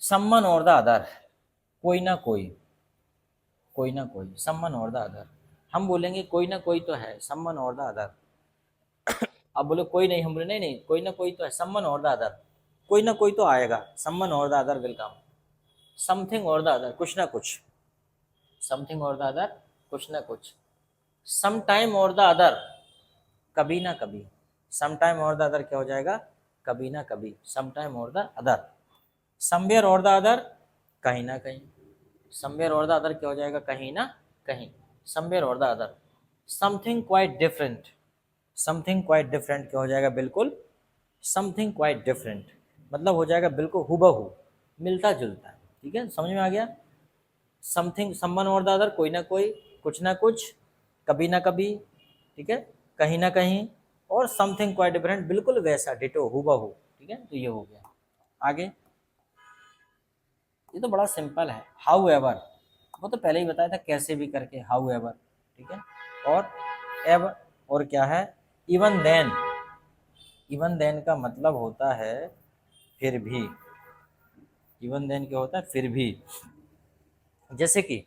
Someone और the other, कोई ना कोई, कोई ना कोई, समवन और द अदर। हम बोलेंगे कोई ना कोई तो है, समवन और द अदर। अब बोले कोई नहीं, हम बोले नहीं नहीं, कोई ना कोई तो है, समवन और द अदर। कोई ना कोई तो आएगा, समवन और the other will come. Something और द अदर, कुछ ना कुछ, समथिंग और द अदर, कुछ ना कुछ। सम टाइम और द अदर, कभी ना कभी। सम टाइम और द अदर क्या हो जाएगा, कभी ना कभी, सम टाइम और द अदर। समवेयर और द अदर, कहीं ना कहीं। समवेयर और द अदर क्या हो जाएगा, कहीं ना कहीं, समवेयर और the other. Something quite different, something quite different क्या हो जाएगा, बिल्कुल समथिंग क्वाइट डिफरेंट, मतलब हो जाएगा बिल्कुल हूबहू, मिलता जुलता। ठीक है, समझ में आ गया। समथिंग, समवन और द अदर, कोई ना कोई, कुछ ना कुछ, कभी ना कभी, ठीक है, कहीं ना कहीं, और समथिंग क्वाइट डिफरेंट, बिल्कुल वैसा डिटो हूबहू। ठीक है, तो ये हो गया। आगे, ये तो बड़ा सिंपल है। हाउ एवर, वो तो पहले ही बताया था कैसे भी करके, हाउ एवर। ठीक है, और एवर, और क्या है, इवन देन। इवन देन का मतलब होता है फिर भी। इवन देन क्या होता है, फिर भी। जैसे कि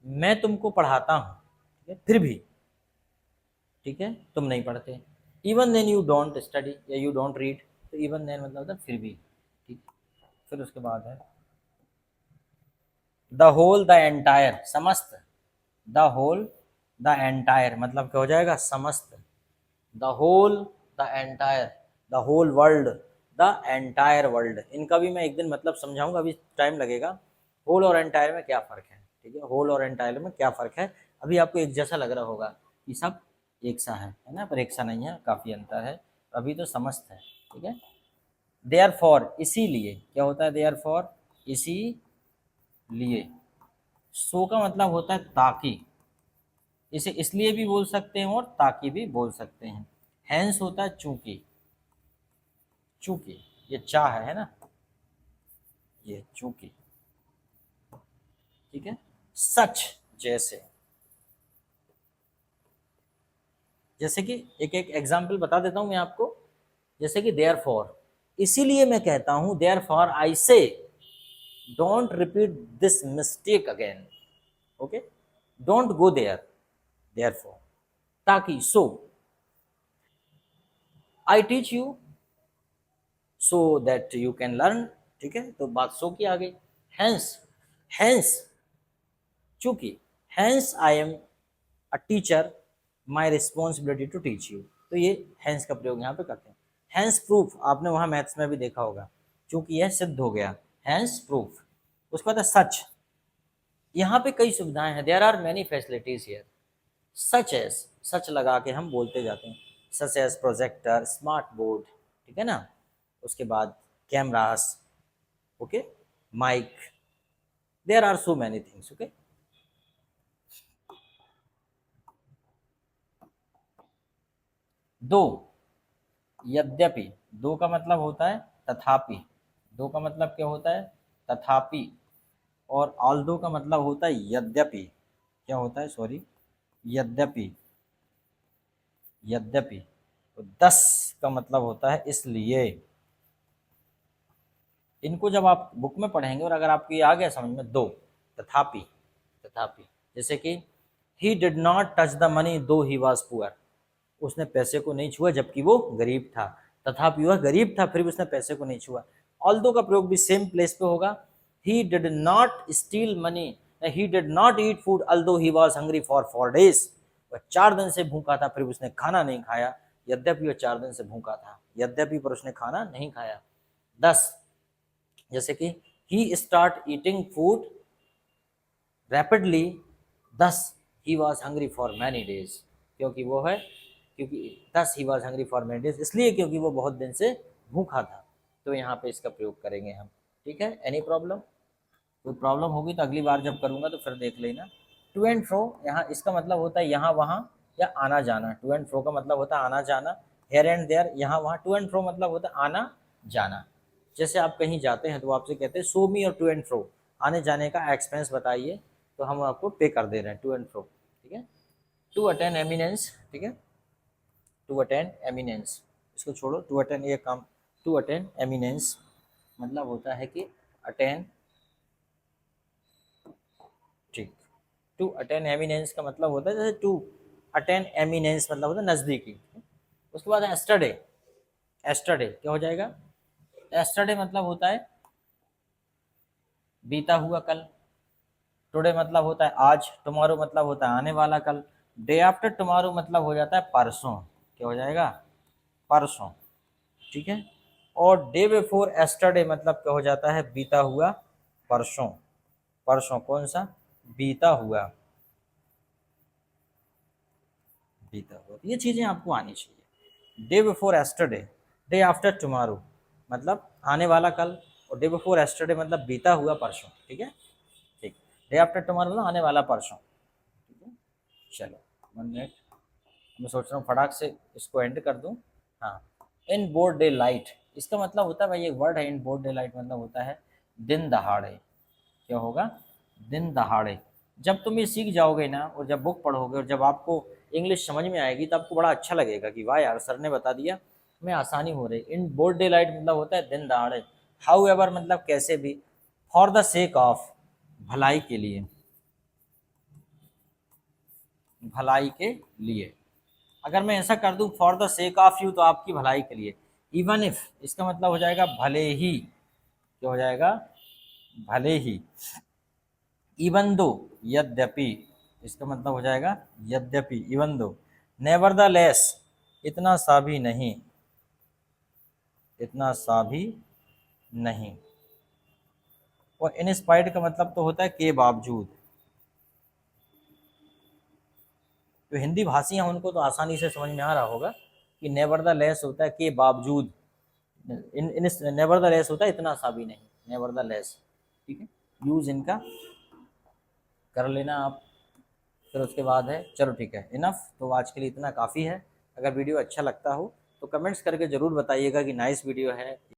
मैं तुमको पढ़ाता हूँ, ठीक है, फिर भी, ठीक है, तुम नहीं पढ़ते। Even then you don't study या यू डोंट रीड, तो इवन देन मतलब होता है फिर भी। ठीक, फिर उसके बाद है द होल द एंटायर, समस्त। द होल द एंटायर मतलब क्या हो जाएगा, समस्त। The whole the entire, the whole world, the entire world. इनका भी मैं एक दिन मतलब समझाऊंगा, अभी टाइम लगेगा। होल और एंटायर में क्या फ़र्क है, ठीक है, होल और एंटायर में क्या फ़र्क है। अभी आपको एक जैसा लग रहा होगा कि सब एक सा है ना, पर एक सा नहीं है, काफ़ी अंतर है। अभी तो समस्त है। ठीक है, देयर फॉर, इसीलिए क्या होता है, देयर फॉर, इसीलिए। सो का मतलब होता है ताकि, इसे इसलिए भी बोल सकते हैं और ताकि भी बोल सकते हैं। हैंस होता है चूंकि, चूंकि, ये चाह है ना, ये चूंकि। ठीक है, सच, जैसे। जैसे कि एक एक एग्जाम्पल बता देता हूं मैं आपको। जैसे कि देयर फॉर, इसीलिए मैं कहता हूं, there for I say don't repeat this mistake again. Okay, don't go there, there for, ताकि, so. I teach you so that you can learn. ठीक है, तो बात सो की आ गई। हैंस, हैंस चूंकि, hence I am a teacher, my responsibility to teach you. तो ये हैंस का प्रयोग यहाँ पे करते हैं। हैंस प्रूफ, आपने वहाँ मैथ्स में भी देखा होगा, चूंकि यह सिद्ध हो गया, हैंस प्रूफ। उसके बाद है सच, यहाँ पे कई सुविधाएं हैं, there are many facilities here. Such as, such लगा के हम बोलते जाते हैं, such as projector, smart board, ठीक है ना। उसके बाद cameras, okay, mic, there are so many things. Okay, though, यद्यपि, दो का मतलब होता है तथापि। दो का मतलब क्या होता है, तथापि। और ऑल्दो का मतलब होता है यद्यपि, क्या होता है, सॉरी, यद्यपि, यद्यपि। तो 10 का मतलब होता है इसलिए। इनको जब आप बुक में पढ़ेंगे और अगर आपको ये आ गया समझ में, दो, तथापि, तथापि। जैसे कि he did not touch the money दो ही वॉज पुअर, उसने पैसे को नहीं छुआ जबकि वो गरीब था। तथापि वह गरीब था फिर भी उसने पैसे को नहीं छुआ। ऑल्दो का प्रयोग भी सेम प्लेस पे होगा। He did not steel money, he did not eat food although he was hungry for 4 days, वह 4 दिन से भूखा था फिर भी उसने खाना नहीं खाया। यद्यपि वह 4 दिन से भूखा था, यद्यपि पर उसने खाना नहीं खाया। 10, जैसे कि ही स्टार्ट ईटिंग फूड रैपिडली, दस he was hungry for many days, क्योंकि वो है, क्योंकि दस he was hungry for many days, इसलिए क्योंकि वो बहुत दिन से भूखा था। तो यहाँ पे इसका प्रयोग करेंगे हम। ठीक है, एनी प्रॉब्लम, कोई प्रॉब्लम होगी तो अगली बार जब करूँगा तो फिर देख लेना। टू एंड फ्रो, यहाँ इसका मतलब होता है यहाँ वहाँ या आना जाना। टू एंड फ्रो का मतलब होता है आना जाना। हेयर एंड देयर, यहाँ वहाँ। टू एंड फ्रो मतलब होता है आना जाना। जैसे आप कहीं जाते हैं तो आपसे कहते हैं सो मी और टू एंड फ्रो, आने जाने का एक्सपेंस बताइए, तो हम आपको पे कर दे रहे हैं, टू एंड फ्रो। ठीक है, टू अटेंड एमिनेंस, ठीक है, टू अटेंड एमिनेंस, इसको छोड़ो, टू अटेंड ये काम। टू अटेंड एमिनेंस मतलब होता है कि अटेंड ठीक। टू अटेन एमिनेंस का मतलब होता है, जैसे टू अटेन एमिनेंस मतलब होता है नज़दीकी। उसके बाद एस्टरडे, एस्टरडे क्या हो जाएगा, एस्टरडे मतलब होता है बीता हुआ कल। टुडे मतलब होता है आज, टुमारो मतलब होता है आने वाला कल। डे आफ्टर टुमारो मतलब हो जाता है परसों, क्या हो जाएगा, परसों, ठीक है। और डे बिफोर एस्टरडे मतलब क्या हो जाता है, बीता हुआ परसों। परसों कौन सा, बीता हुआ, बीता हुआ। ये चीज़ें आपको आनी चाहिए। Day before yesterday, day after tomorrow मतलब आने वाला कल, और डे बिफोर एस्टरडे मतलब बीता हुआ परसों, ठीक है। ठीक, डे आफ्टर टुमारो मतलब आने वाला परसों, ठीक है। चलो 1 मिनट, मैं सोच रहा हूँ फटाक से इसको एंड कर दूँ। हाँ, इन बोर्ड डे लाइट, इसका मतलब होता है भाई, एक वर्ड है इन बोर्ड डे लाइट, मतलब होता है दिन दहाड़े। क्या होगा, दिन दहाड़े। जब तुम ये सीख जाओगे ना, और जब बुक पढ़ोगे और जब आपको इंग्लिश समझ में आएगी, तो आपको बड़ा अच्छा लगेगा कि वाह यार, सर ने बता दिया, हमें आसानी हो रही। इन बोर्ड डे लाइट मतलब होता है दिन दहाड़े। हाउ एवर मतलब कैसे भी। फॉर द सेक ऑफ, भलाई के लिए, भलाई के लिए। अगर मैं ऐसा कर दूं for the sake of you, तो आपकी भलाई के लिए। इवन इफ, इसका मतलब हो जाएगा भले ही, क्या हो जाएगा, भले ही। इवन दो, यद्यपि, इसका मतलब हो जाएगा यद्यपि, even though. Never the less, इतना सा भी नहीं, इतना सा भी नहीं। और इन स्पाइट का मतलब तो होता है के बावजूद। तो हिंदी भाषी हैं उनको तो आसानी से समझ में आ रहा होगा कि नेवर द लेस होता है के बावजूद, इन नेवर द लेस होता है इतना सा भी नहीं, नेवर द लेस, ठीक है। यूज इनका कर लेना आप। फिर उसके बाद है, चलो ठीक है, इनफ। तो आज के लिए इतना काफ़ी है। अगर वीडियो अच्छा लगता हो तो कमेंट्स करके ज़रूर बताइएगा कि नाइस वीडियो है।